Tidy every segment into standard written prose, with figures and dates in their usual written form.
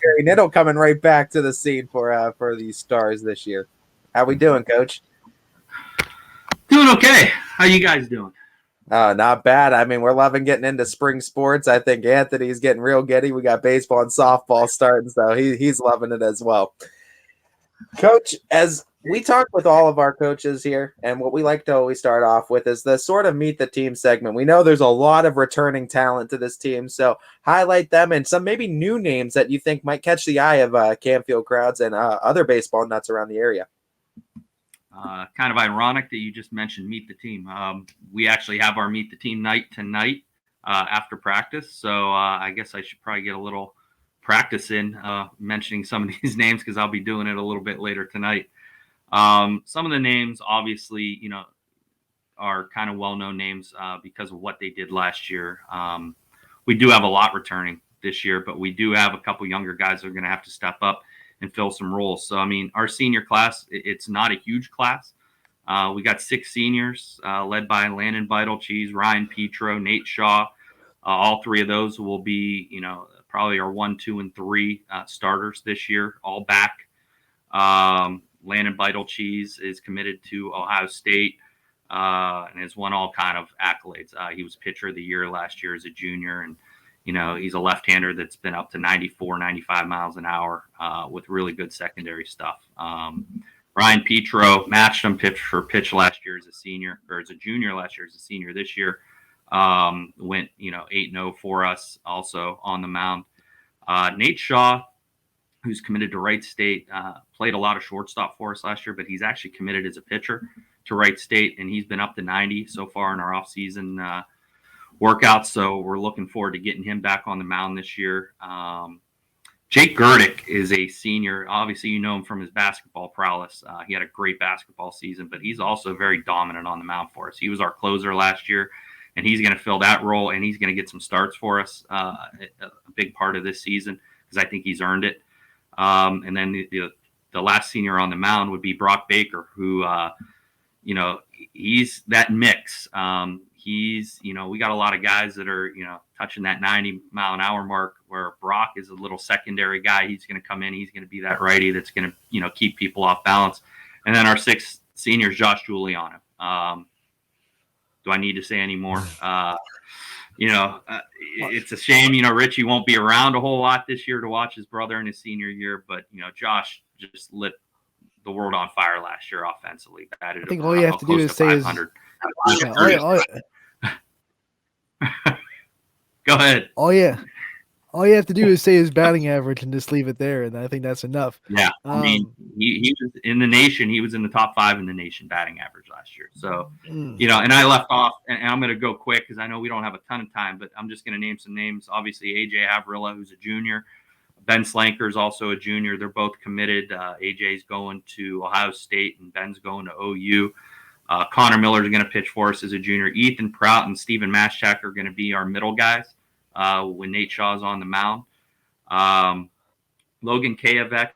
Gary Knittle coming right back to the scene for these Stars this year. How we doing, Coach? Doing okay. How you guys doing? Not bad. I mean, we're loving getting into spring sports. I think Anthony's getting real giddy. We got baseball and softball starting, so he's loving it as well. Coach, as we talk with all of our coaches here, and what we like to always start off with is the sort of meet the team segment. We know there's a lot of returning talent to this team, so highlight them and some maybe new names that you think might catch the eye of Canfield crowds and other baseball nuts around the area. Kind of ironic that you just mentioned meet the team. We actually have our meet the team night tonight after practice, so I guess I should probably get a little practice in mentioning some of these names because I'll be doing it a little bit later tonight. Some of the names, obviously, are kind of well-known names because of what they did last year. We do have a lot returning this year, but we do have a couple younger guys that are going to have to step up and fill some roles. So, I mean, our senior class, it's not a huge class. We got 6 seniors led by Landon Beidelschies, Ryan Petro, Nate Shaw. All 3 of those will be, probably our 1, 2, and 3 starters this year, all back. Landon Beidelschies is committed to Ohio State and has won all kind of accolades. He was pitcher of the year last year as a junior, and he's a left-hander that's been up to 94, 95 miles an hour with really good secondary stuff. Ryan Petro matched him pitch for pitch last year as a senior, or as a junior last year as a senior. This year went 8-0 for us also on the mound. Nate Shaw, who's committed to Wright State, played a lot of shortstop for us last year, but he's actually committed as a pitcher to Wright State, and he's been up to 90 so far in our offseason workouts. So we're looking forward to getting him back on the mound this year. Jake Gerdick is a senior. Obviously, you know him from his basketball prowess. He had a great basketball season, but he's also very dominant on the mound for us. He was our closer last year, and he's going to fill that role, and he's going to get some starts for us a big part of this season because I think he's earned it. And then the last senior on the mound would be Brock Baker, who, he's that mix. We got a lot of guys that are, touching that 90-mile-an-hour mark, where Brock is a little secondary guy. He's going to come in. He's going to be that righty that's going to, keep people off balance. And then our 6th senior is Josh Juliano. Do I need to say any more? It's a shame, Richie won't be around a whole lot this year to watch his brother in his senior year. But, Josh just lit the world on fire last year offensively. I think all you have to do is say is Go ahead. All you have to do is say his batting average and just leave it there, and I think that's enough. Yeah, I mean, he was in the nation. He was in the top 5 in the nation batting average last year. So, and I left off, and I'm going to go quick because I know we don't have a ton of time, but I'm just going to name some names. Obviously, AJ Havrilla, who's a junior. Ben Slanker is also a junior. They're both committed. AJ's going to Ohio State, and Ben's going to OU. Connor Miller is going to pitch for us as a junior. Ethan Prout and Steven Maschak are going to be our middle guys when Nate Shaw's on the mound. Logan Kaevek,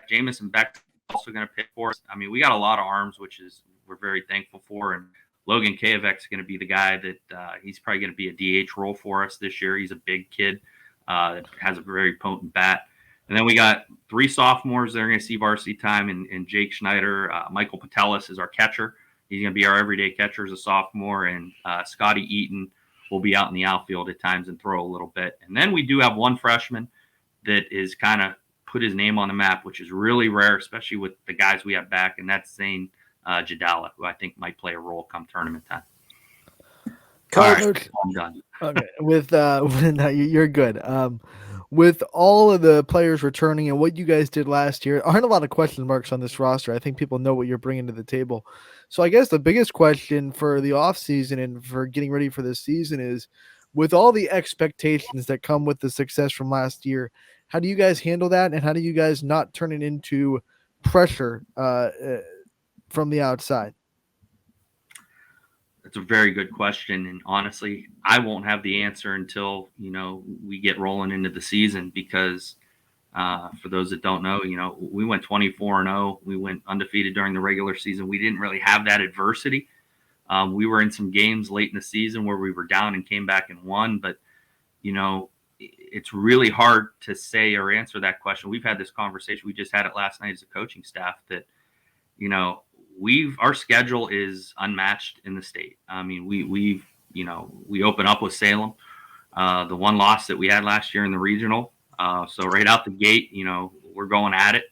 Jamison Beck also going to pitch for us. I mean, we got a lot of arms, which we're very thankful for. And Logan Kaevek's going to be the guy that he's probably going to be a DH role for us this year. He's a big kid that has a very potent bat. And then we got 3 sophomores that are going to see varsity time, and Jake Schneider. Michael Patelis is our catcher. He's going to be our everyday catcher as a sophomore, and Scotty Eaton will be out in the outfield at times and throw a little bit. And then we do have one freshman that is kind of put his name on the map, which is really rare, especially with the guys we have back, and that's Zane Jadala, who I think might play a role come tournament time. Coach, I'm done. Okay, you're good. With all of the players returning and what you guys did last year, aren't a lot of question marks on this roster. I think people know what you're bringing to the table. So I guess the biggest question for the offseason and for getting ready for this season is, with all the expectations that come with the success from last year, how do you guys handle that, and how do you guys not turn it into pressure from the outside? That's a very good question, and honestly, I won't have the answer until we get rolling into the season. Because for those that don't know, we went 24-0. We went undefeated during the regular season. We didn't really have that adversity. We were in some games late in the season where we were down and came back and won, but it's really hard to say or answer that question. We've had this conversation. We just had it last night as a coaching staff that, our schedule is unmatched in the state. I mean, we open up with Salem, the one loss that we had last year in the regional. So right out the gate, we're going at it.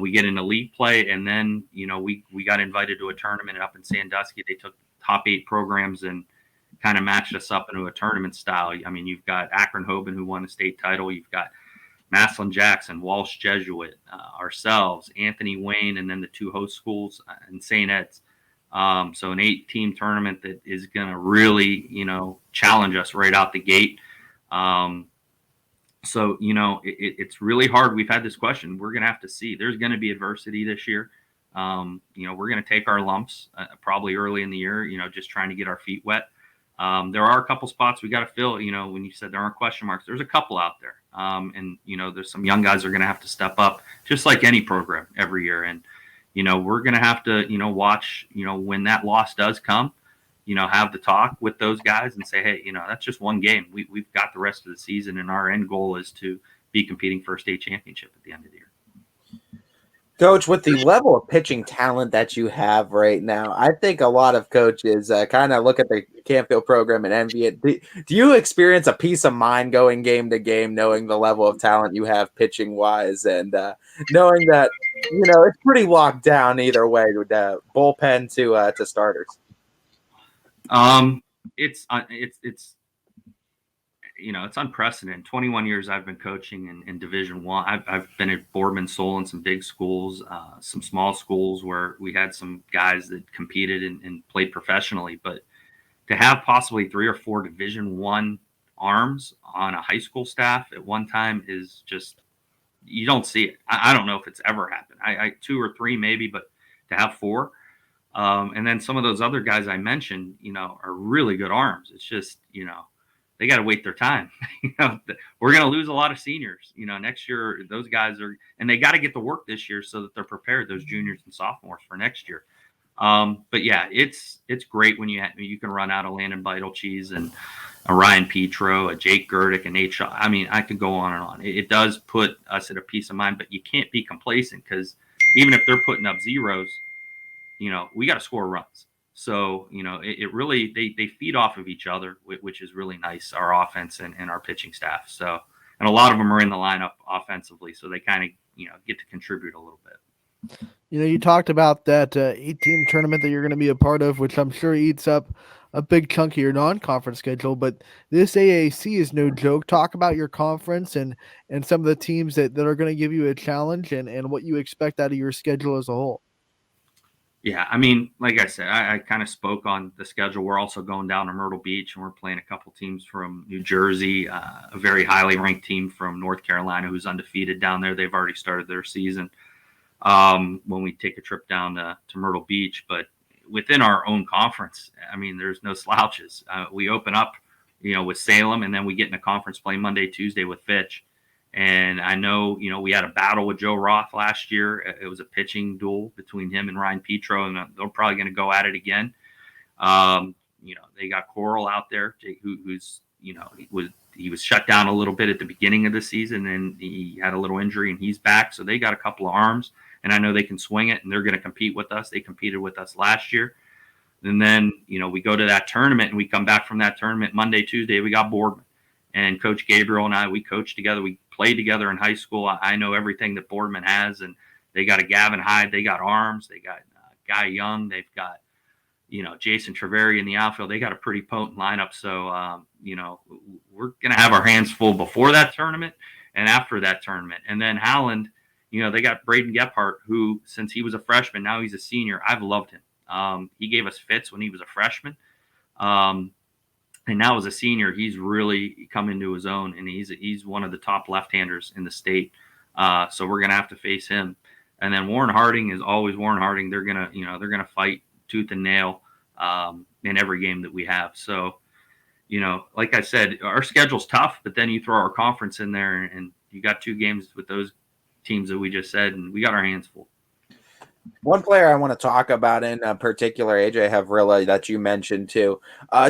We get into league play, and then, we got invited to a tournament up in Sandusky. They took top 8 programs and kind of matched us up into a tournament style. I mean, you've got Akron Hoban, who won the state title. You've got Massillon Jackson, Walsh Jesuit, ourselves, Anthony Wayne, and then the 2 host schools in St. Ed's. So an 8-team tournament that is going to really, challenge us right out the gate. So, it's really hard. We've had this question. We're going to have to see. There's going to be adversity this year. We're going to take our lumps probably early in the year, just trying to get our feet wet. There are a couple spots we got to fill. When you said there aren't question marks, there's a couple out there. And there's some young guys that are going to have to step up, just like any program every year. And, we're going to have to, watch, when that loss does come, have the talk with those guys and say, hey, that's just one game. We've got the rest of the season, and our end goal is to be competing for a state championship at the end of the year. Coach, with the level of pitching talent that you have right now, I think a lot of coaches kind of look at the Canfield program and envy it. Do you experience a peace of mind going game to game, knowing the level of talent you have pitching wise, and knowing that it's pretty locked down either way, with bullpen to starters? It's unprecedented. 21 years I've been coaching in Division I. I've been at Boardman, Sol, in some big schools, some small schools where we had some guys that competed and played professionally. But to have possibly 3 or 4 Division I arms on a high school staff at one time is just, you don't see it. I don't know if it's ever happened. I 2 or 3 maybe, but to have 4. And then some of those other guys I mentioned, are really good arms. It's just, they got to wait their time. We're going to lose a lot of seniors, next year. Those guys and they got to get to work this year so that they're prepared, those juniors and sophomores, for next year. But yeah, it's great when you can run out a Landon Beidelschies and a Ryan Petro, a Jake Gerdick, and Nate Shaw. I mean, I could go on and on. It does put us at a peace of mind, but you can't be complacent, because even if they're putting up zeros, we got to score runs. So, it really, they feed off of each other, which is really nice, our offense and our pitching staff. So, and a lot of them are in the lineup offensively, so they kind of, get to contribute a little bit. You talked about that 8-team tournament that you're going to be a part of, which I'm sure eats up a big chunk of your non-conference schedule, but this AAC is no joke. Talk about your conference and some of the teams that are going to give you a challenge and what you expect out of your schedule as a whole. Yeah, I mean, like I said, I kind of spoke on the schedule. We're also going down to Myrtle Beach, and we're playing a couple teams from New Jersey, a very highly ranked team from North Carolina who's undefeated down there. They've already started their season when we take a trip down to Myrtle Beach. But within our own conference, I mean, there's no slouches. We open up, with Salem, and then we get in a conference play Monday, Tuesday with Fitch. And I know, we had a battle with Joe Roth last year. It was a pitching duel between him and Ryan Petro, and they're probably going to go at it again. They got Coral out there, who's, he was shut down a little bit at the beginning of the season, and he had a little injury, and he's back. So they got a couple of arms, and I know they can swing it, and they're going to compete with us. They competed with us last year. And then, we go to that tournament, and we come back from that tournament Monday, Tuesday, we got Boardman. And Coach Gabriel and I, we coached together. We played together in high school. I know everything that Boardman has, and they got a Gavin Hyde. They got arms. They got Guy Young. They've got, Jason Treveri in the outfield. They got a pretty potent lineup. So, we're going to have our hands full before that tournament and after that tournament. And then Howland, they got Braden Gephardt, who, since he was a freshman, now he's a senior. I've loved him. He gave us fits when he was a freshman. And now as a senior, he's really come into his own, and he's one of the top left-handers in the state. So we're going to have to face him. And then Warren Harding is always Warren Harding. They're going to fight tooth and nail in every game that we have. So, like I said, our schedule's tough, but then you throw our conference in there, and you got 2 games with those teams that we just said, and we got our hands full. One player I want to talk about in particular, AJ Havrilla, that you mentioned too.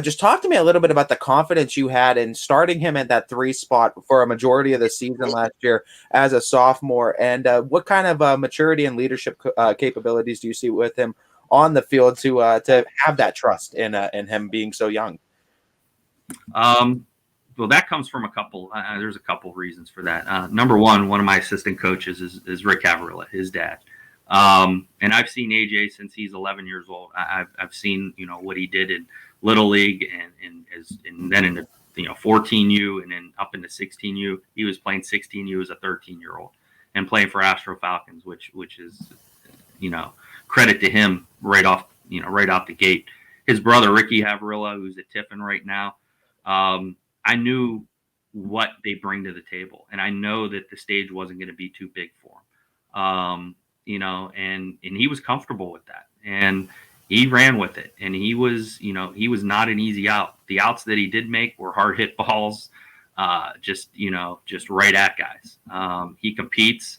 Just talk to me a little bit about the confidence you had in starting him at that 3 spot for a majority of the season last year as a sophomore, and what kind of maturity and leadership capabilities do you see with him on the field to have that trust in him being so young? Well, that comes from a couple. There's a couple reasons for that. Number one of my assistant coaches is Rick Havrilla, his dad. And I've seen AJ since he's 11 years old. I've seen what he did in Little League and then in the 14U and then up into 16U. He was playing 16U as a 13-year-old and playing for Astro Falcons, which is credit to him right off the gate. His brother Ricky Havrilla, who's at Tiffin right now. I knew what they bring to the table, and I know that the stage wasn't going to be too big for him. And he was comfortable with that, and he ran with it. And he was not an easy out. The outs that he did make were hard hit balls, just right at guys. He competes.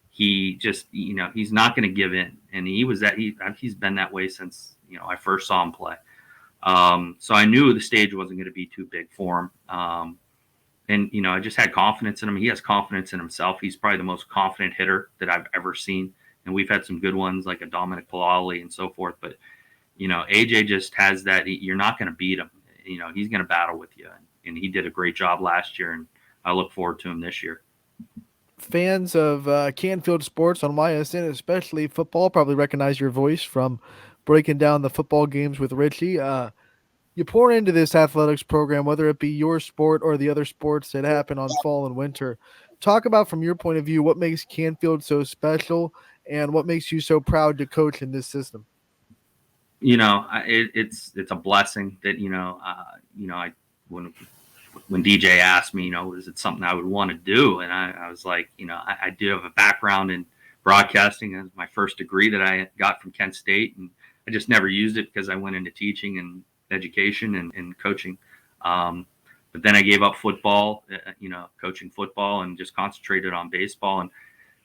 He just, he's not going to give in, and he's been that way since I first saw him play. So I knew the stage wasn't going to be too big for him. And I just had confidence in him. He has confidence in himself. He's probably the most confident hitter that I've ever seen. And we've had some good ones like a Dominic Palali and so forth. But, AJ just has that. You're not going to beat him. He's going to battle with you. And he did a great job last year. And I look forward to him this year. Fans of Canfield sports on YSN, especially football, probably recognize your voice from breaking down the football games with Richie. You pour into this athletics program, whether it be your sport or the other sports that happen on fall and winter. Talk about, from your point of view, what makes Canfield so special and what makes you so proud to coach in this system. It's a blessing that, when DJ asked me, is it something I would want to do? And I was like, I do have a background in broadcasting as my first degree that I got from Kent State. And I just never used it because I went into teaching and education and coaching. But then I gave up football, coaching football, and just concentrated on baseball. And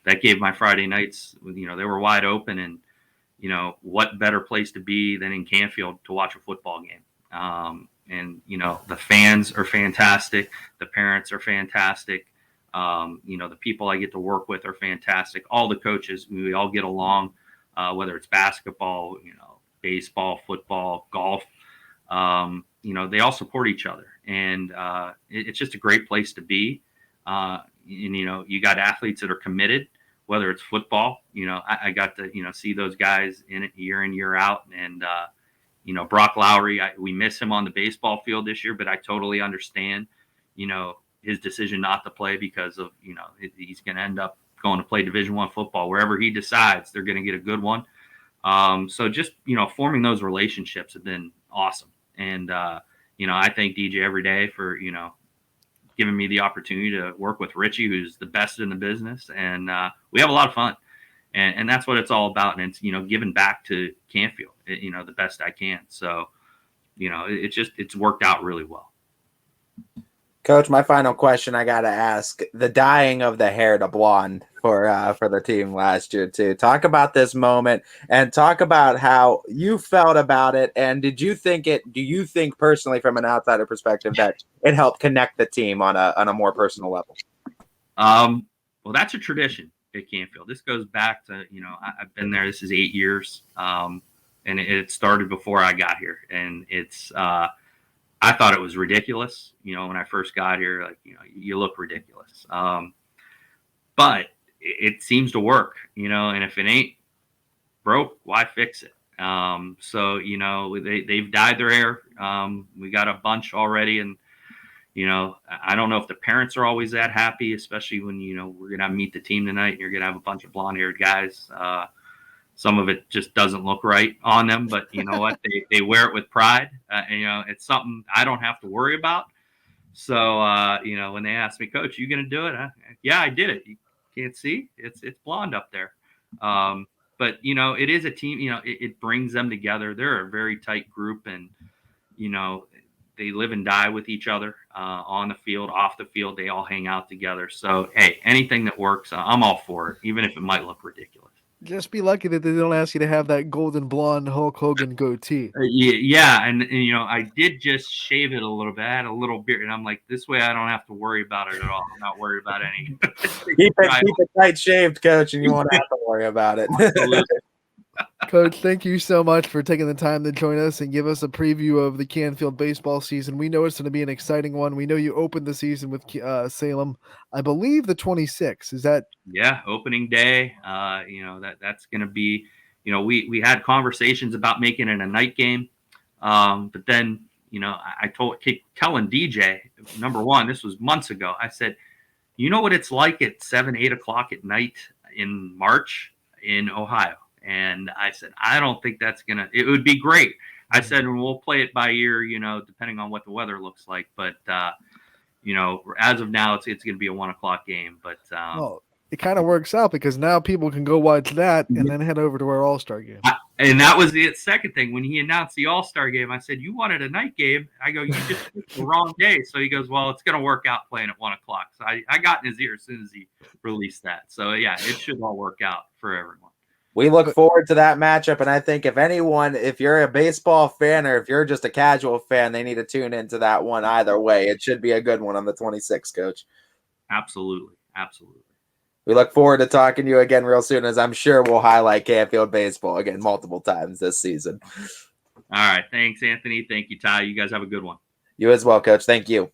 that gave my Friday nights, they were wide open. And, what better place to be than in Canfield to watch a football game? And the fans are fantastic. The parents are fantastic. The people I get to work with are fantastic. All the coaches, we all get along, whether it's basketball, baseball, football, golf. They all support each other, and it's just a great place to be. And you got athletes that are committed, whether it's football. I got to see those guys in year out, and Brock Lowry, we miss him on the baseball field this year, but I totally understand his decision not to play because of he's going to end up going to play Division I football. Wherever he decides, they're going to get a good one. So just forming those relationships have been awesome. And, I thank DJ every day for, giving me the opportunity to work with Richie, who's the best in the business. And we have a lot of fun. And that's what it's all about. And it's, giving back to Canfield, the best I can. So, it's worked out really well. Coach, my final question I got to ask, the dyeing of the hair to blonde for the team last year too. Talk about this moment and talk about how you felt about it. And do you think personally from an outsider perspective that it helped connect the team on a more personal level? Well, that's a tradition at Canfield. This goes back to, I've been there. This is 8 years. And it started before I got here. And it's, I thought it was ridiculous, when I first got here, like, you look ridiculous. But it seems to work, and if it ain't broke, why fix it? So, they've dyed their hair. We got a bunch already. And, I don't know if the parents are always that happy, especially when, we're going to meet the team tonight and you're going to have a bunch of blonde haired guys. Some of it just doesn't look right on them, but you know what? They wear it with pride. It's something I don't have to worry about. So, when they ask me, Coach, you going to do it? Yeah, I did it. You can't see? It's blonde up there. But, it is a team, it brings them together. They're a very tight group, and, they live and die with each other on the field, off the field. They all hang out together. So, hey, anything that works, I'm all for it, even if it might look ridiculous. Just be lucky that they don't ask you to have that golden blonde Hulk Hogan goatee. Yeah, and I did just shave it a little bit. I had a little beard, and I'm like, this way I don't have to worry about it at all. I'm not worried about any. Keep it tight shaved, Coach, and you won't have to worry about it. Coach, thank you so much for taking the time to join us and give us a preview of the Canfield baseball season. We know it's going to be an exciting one. We know you opened the season with Salem, I believe the 26th. Is that? Yeah, opening day. That's going to be. We had conversations about making it a night game, but then I told telling DJ, number one, this was months ago. I said, you know what it's like at 7-8 o'clock at night in March in Ohio. And I said, I don't think it would be great. I said, and we'll play it by ear, depending on what the weather looks like. But, as of now, it's going to be a 1 o'clock game. But well, it kind of works out because now people can go watch that and then head over to our All-Star game. And that was the second thing. When he announced the All-Star game, I said, you wanted a night game. I go, you just picked the wrong day. So he goes, well, it's going to work out playing at 1 o'clock. So I got in his ear as soon as he released that. So, yeah, it should all work out for everyone. We look forward to that matchup, and I think if you're a baseball fan or if you're just a casual fan, they need to tune into that one either way. It should be a good one on the 26th, Coach. Absolutely. We look forward to talking to you again real soon, as I'm sure we'll highlight Canfield baseball again multiple times this season. All right. Thanks, Anthony. Thank you, Ty. You guys have a good one. You as well, Coach. Thank you.